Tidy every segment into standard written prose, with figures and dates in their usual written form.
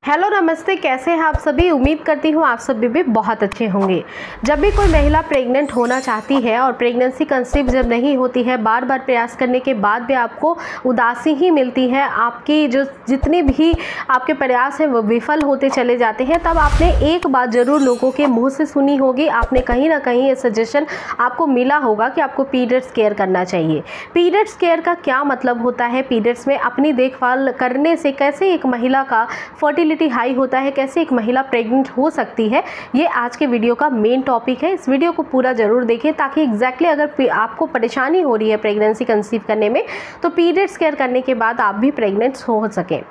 Hello नमस्ते, कैसे हैं आप सभी। उम्मीद करती हूँ आप सभी भी बहुत अच्छे होंगे। जब भी कोई महिला प्रेग्नेंट होना चाहती है और प्रेगनेंसी कंसीव जब नहीं होती है, बार बार प्रयास करने के बाद भी आपको उदासी ही मिलती है, आपकी जो जितने भी आपके प्रयास हैं वो विफल होते चले जाते हैं, तब आपने एक बात ज़रूर लोगों के मुँह से सुनी होगी, आपने कहीं ना कहीं ये सजेशन आपको मिला होगा कि आपको पीरियड्स केयर करना चाहिए। पीरियड्स केयर का क्या मतलब होता है, पीरियड्स में अपनी देखभाल करने से कैसे एक महिला का फर्टिलिटी हाई होता है, कैसे एक महिला प्रेग्नेंट हो सकती है, ये आज के वीडियो का मेन टॉपिक है। इस वीडियो को पूरा जरूर देखें ताकि एग्जैक्टली अगर आपको परेशानी हो रही है प्रेगनेंसी कंसीव करने में, तो पीरियड्स केयर करने के बाद आप भी प्रेग्नेंट हो सकें।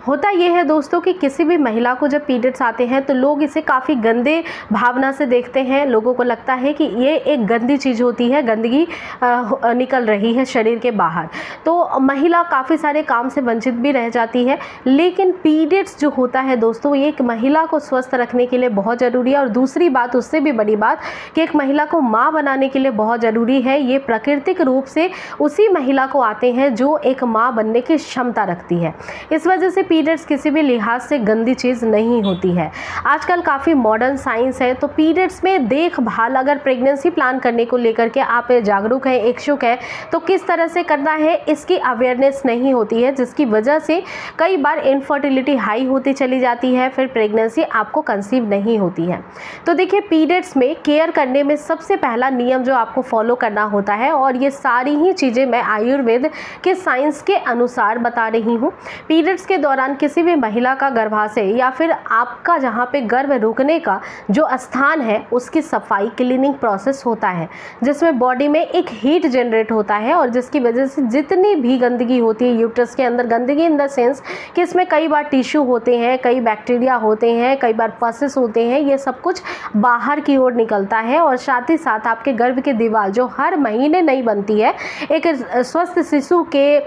होता यह है दोस्तों कि किसी भी महिला को जब पीरियड्स आते हैं तो लोग इसे काफ़ी गंदे भावना से देखते हैं। लोगों को लगता है कि ये एक गंदी चीज़ होती है, गंदगी निकल रही है शरीर के बाहर, तो महिला काफ़ी सारे काम से वंचित भी रह जाती है। लेकिन पीरियड्स जो होता है दोस्तों, ये एक महिला को स्वस्थ रखने के लिए बहुत ज़रूरी है। और दूसरी बात, उससे भी बड़ी बात, कि एक महिला को माँ बनाने के लिए बहुत ज़रूरी है। ये प्राकृतिक रूप से उसी महिला को आते हैं जो एक माँ बनने की क्षमता रखती है। इस वजह से पीरियड्स किसी भी लिहाज से गंदी चीज़ नहीं होती है। आजकल काफ़ी मॉडर्न साइंस है, तो पीरियड्स में देखभाल अगर प्रेगनेंसी प्लान करने को लेकर के आप जागरूक हैं, इच्छुक है, तो किस तरह से करना है इसकी अवेयरनेस नहीं होती है, जिसकी वजह से कई बार इनफर्टिलिटी हाई होती चली जाती है, फिर प्रेगनेंसी आपको कंसीव नहीं होती है। तो देखिए, पीरियड्स में केयर करने में सबसे पहला नियम जो आपको फॉलो करना होता है, और ये सारी ही चीज़ें मैं आयुर्वेद के साइंस के अनुसार बता रही हूँ। पीरियड्स के दौरान किसी भी महिला का गर्भाशय या फिर आपका जहाँ पे गर्भ रुकने का जो स्थान है उसकी सफाई, क्लीनिंग प्रोसेस होता है, जिसमें बॉडी में एक हीट जनरेट होता है, और जिसकी वजह से जितनी भी गंदगी होती है यूट्रस के अंदर, गंदगी इन द सेंस कि इसमें कई बार टिश्यू होते हैं, कई बैक्टीरिया होते हैं, कई बार पसेस होते हैं, ये सब कुछ बाहर की ओर निकलता है। और साथ ही साथ आपके गर्भ की दीवार जो हर महीने नहीं बनती है, एक स्वस्थ शिशु के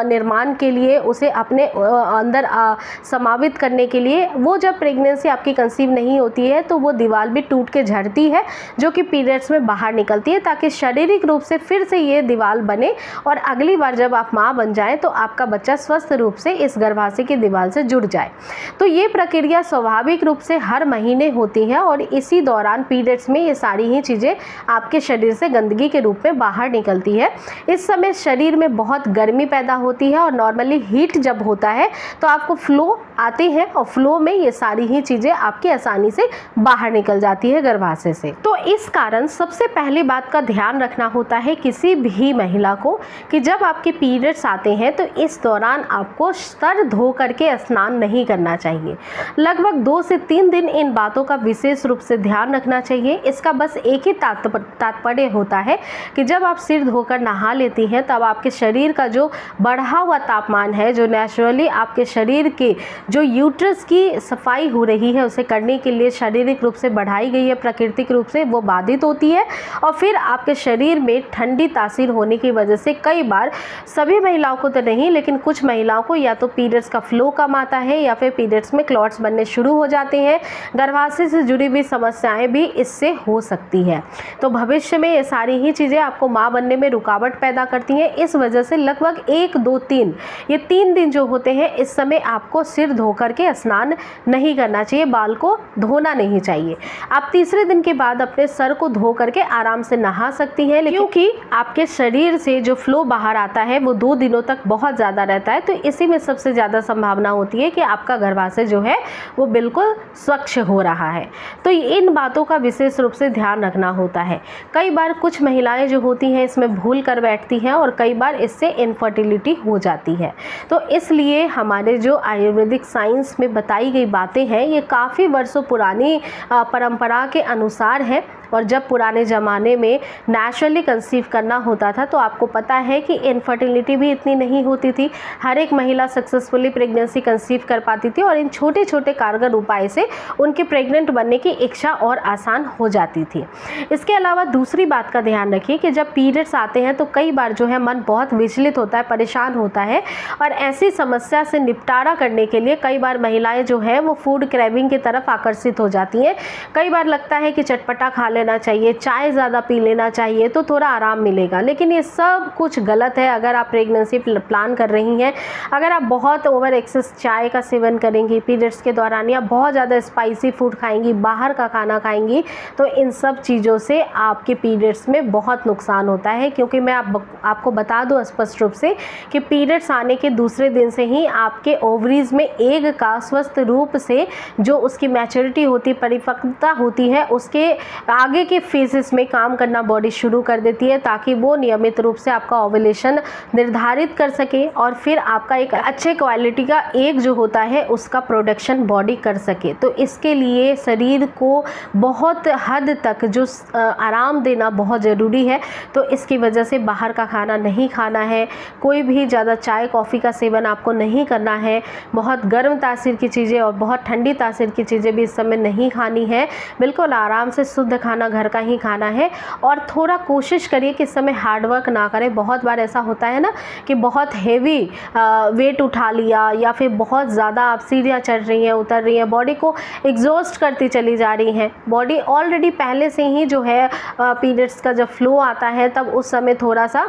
निर्माण के लिए, उसे अपने अंदर समावित करने के लिए, वो जब प्रेगनेंसी आपकी कंसीव नहीं होती है तो वो दीवार भी टूट के झड़ती है, जो कि पीरियड्स में बाहर निकलती है, ताकि शारीरिक रूप से फिर से ये दीवार बने और अगली बार जब आप माँ बन जाएं तो आपका बच्चा स्वस्थ रूप से इस गर्भाशय की दीवार से जुड़ जाए। तो ये प्रक्रिया स्वाभाविक रूप से हर महीने होती है, और इसी दौरान पीरियड्स में ये सारी ही चीज़ें आपके शरीर से गंदगी के रूप में बाहर निकलती है। इस समय शरीर में बहुत गर्मी पैदा होती है, और नॉर्मली हीट जब होता है तो आपको फ्लो आते हैं, और फ्लो में ये सारी ही चीज़ें आपकी आसानी से बाहर निकल जाती है गर्भाशय से। तो इस कारण सबसे पहली बात का ध्यान रखना होता है किसी भी महिला को, कि जब आपके पीरियड्स आते हैं तो इस दौरान आपको सर धो करके स्नान नहीं करना चाहिए। लगभग 2 से 3 दिन इन बातों का विशेष रूप से ध्यान रखना चाहिए। इसका बस एक ही तात्पर्य होता है कि जब आप सिर धोकर नहा लेती हैं तब आपके शरीर का जो बढ़ा हुआ तापमान है, जो नेचुरली आपके शरीर के जो यूट्रस की सफाई हो रही है उसे करने के लिए शारीरिक रूप से बढ़ाई गई है, प्राकृतिक रूप से वो बाधित होती है, और फिर आपके शरीर में ठंडी तासीर होने की वजह से कई बार, सभी महिलाओं को तो नहीं लेकिन कुछ महिलाओं को, या तो पीरियड्स का फ्लो कम आता है या फिर पीरियड्स में क्लॉट्स बनने शुरू हो जाते हैं। गर्भाशय से जुड़ी हुई समस्याएं भी इससे हो सकती है। तो भविष्य में ये सारी ही चीज़ें आपको माँ बनने में रुकावट पैदा करती हैं। इस वजह से लगभग 1, 2, 3 ये 3 दिन जो होते हैं, इस समय आपको सिर धो करके स्नान नहीं करना चाहिए, बाल को धोना नहीं चाहिए। आप तीसरे दिन के बाद अपने सर को धो करके आराम से नहा सकती हैं, क्योंकि आपके शरीर से जो फ्लो बाहर आता है वो 2 दिनों तक बहुत ज़्यादा रहता है। तो इसी में सबसे ज़्यादा संभावना होती है कि आपका गर्भाशय जो है वो बिल्कुल स्वच्छ हो रहा है। तो इन बातों का विशेष रूप से ध्यान रखना होता है। कई बार कुछ महिलाएं जो होती हैं इसमें भूल कर बैठती हैं, और कई बार इससे इनफर्टिलिटी हो जाती है। तो इसलिए हमारे जो आयुर्वेदिक साइंस में बताई गई बातें हैं, ये काफ़ी वर्षों पुरानी परंपरा के अनुसार है। और जब पुराने ज़माने में नेचुरली कंसीव करना होता था तो आपको पता है कि इनफर्टिलिटी भी इतनी नहीं होती थी, हर एक महिला सक्सेसफुली प्रेगनेंसी कंसीव कर पाती थी, और इन छोटे छोटे कारगर उपाय से उनके प्रेग्नेंट बनने की इच्छा और आसान हो जाती थी। इसके अलावा दूसरी बात का ध्यान रखिए कि जब पीरियड्स आते हैं तो कई बार जो है मन बहुत विचलित होता है, परेशान होता है, और ऐसी समस्या से निपटारा करने के लिए कई बार महिलाएं जो है वो फूड क्रेविंग की तरफ आकर्षित हो जाती हैं। कई बार लगता है कि चटपटा खा लेना चाहिए, चाय ज़्यादा पी लेना चाहिए तो थोड़ा आराम मिलेगा। लेकिन ये सब कुछ गलत है अगर आप प्रेगनेंसी प्लान कर रही हैं। अगर आप बहुत ओवर एक्सेस चाय का सेवन करेंगी पीरियड्स के दौरान, या बहुत ज़्यादा स्पाइसी फूड खाएंगी, बाहर का खाना खाएंगी, तो इन सब चीज़ों से आपके पीरियड्स में बहुत नुकसान होता है। क्योंकि मैं आपको बता दूँ स्पष्ट रूप से कि पीरियड्स आने के दूसरे दिन से ही आपके ओवरीज में एग का स्वस्थ रूप से जो उसकी मैच्योरिटी होती, परिपक्वता होती है, उसके आगे के फेजेस में काम करना बॉडी शुरू कर देती है, ताकि वो नियमित रूप से आपका ओव्यूलेशन निर्धारित कर सके और फिर आपका एक अच्छे क्वालिटी का एग जो होता है उसका प्रोडक्शन बॉडी कर सके। तो इसके लिए शरीर को बहुत हद तक जो आराम देना बहुत ज़रूरी है। तो इसकी वजह से बाहर का खाना नहीं खाना है, कोई भी ज़्यादा चाय कॉफ़ी का सेवन आपको नहीं करना है, बहुत गर्म तासीर की चीज़ें और बहुत ठंडी तासीर की चीज़ें भी इस समय नहीं खानी है। बिल्कुल आराम से शुद्ध खाना घर का ही खाना है। और थोड़ा कोशिश करिए कि इस समय हार्डवर्क ना करें। बहुत बार ऐसा होता है ना कि बहुत हेवी वेट उठा लिया या फिर बहुत ज़्यादा आप सीढ़ियाँ चढ़ रही हैं, उतर रही हैं, बॉडी को एग्जॉस्ट करती चली जा रही हैं। बॉडी ऑलरेडी पहले से ही जो है पीरियड्स का जब फ्लो आता है तब उस समय थोड़ा सा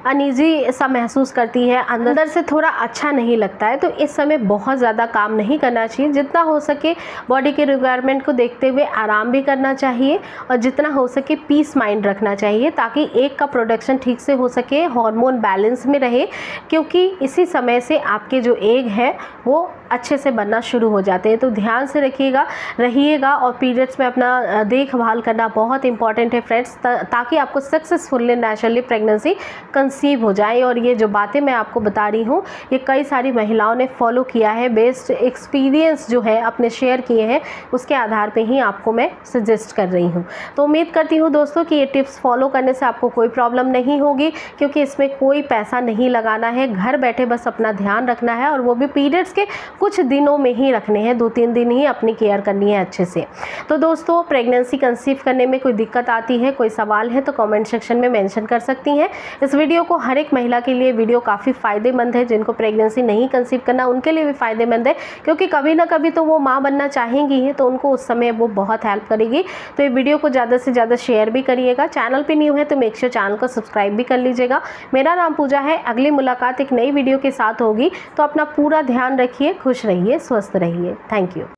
अनईजी सा महसूस करती है, अंदर से थोड़ा अच्छा नहीं लगता है। तो इस समय बहुत ज़्यादा काम नहीं करना चाहिए। जितना हो सके बॉडी के रिक्वायरमेंट को देखते हुए आराम भी करना चाहिए और जितना हो सके पीस माइंड रखना चाहिए, ताकि एग का प्रोडक्शन ठीक से हो सके, हार्मोन बैलेंस में रहे। क्योंकि इसी समय से आपके जो एग है वो अच्छे से बनना शुरू हो जाते हैं। तो ध्यान से रहिएगा और पीरियड्स में अपना देखभाल करना बहुत इंपॉर्टेंट है फ्रेंड्स, ताकि आपको सक्सेसफुली नेचुरली प्रेगनेंसी कंसीव हो जाए। और ये जो बातें मैं आपको बता रही हूँ ये कई सारी महिलाओं ने फॉलो किया है, बेस्ड एक्सपीरियंस जो है अपने शेयर किए हैं, उसके आधार पे ही आपको मैं सजेस्ट कर रही हूँ। तो उम्मीद करती हूँ दोस्तों कि ये टिप्स फॉलो करने से आपको कोई प्रॉब्लम नहीं होगी, क्योंकि इसमें कोई पैसा नहीं लगाना है, घर बैठे बस अपना ध्यान रखना है, और वो भी पीरियड्स के कुछ दिनों में ही रखने हैं, 2-3 दिन ही अपनी केयर करनी है अच्छे से। तो दोस्तों प्रेगनेंसी कंसीव करने में कोई दिक्कत आती है, कोई सवाल है तो कमेंट सेक्शन में मेंशन कर सकती हैं। इस वीडियो को हर एक महिला के लिए वीडियो काफ़ी फ़ायदेमंद है। जिनको प्रेगनेंसी नहीं कंसीव करना उनके लिए भी फ़ायदेमंद है, क्योंकि कभी ना कभी तो वो माँ बनना चाहेंगी ही, तो उनको उस समय वो बहुत हेल्प करेगी। तो ये वीडियो को ज़्यादा से ज़्यादा शेयर भी करिएगा। चैनल पर न्यू है तो मेक श्योर चैनल को सब्सक्राइब भी कर लीजिएगा। मेरा नाम पूजा है। अगली मुलाकात एक नई वीडियो के साथ होगी, तो अपना पूरा ध्यान रखिए, खुश रहिए, स्वस्थ रहिए। Thank you.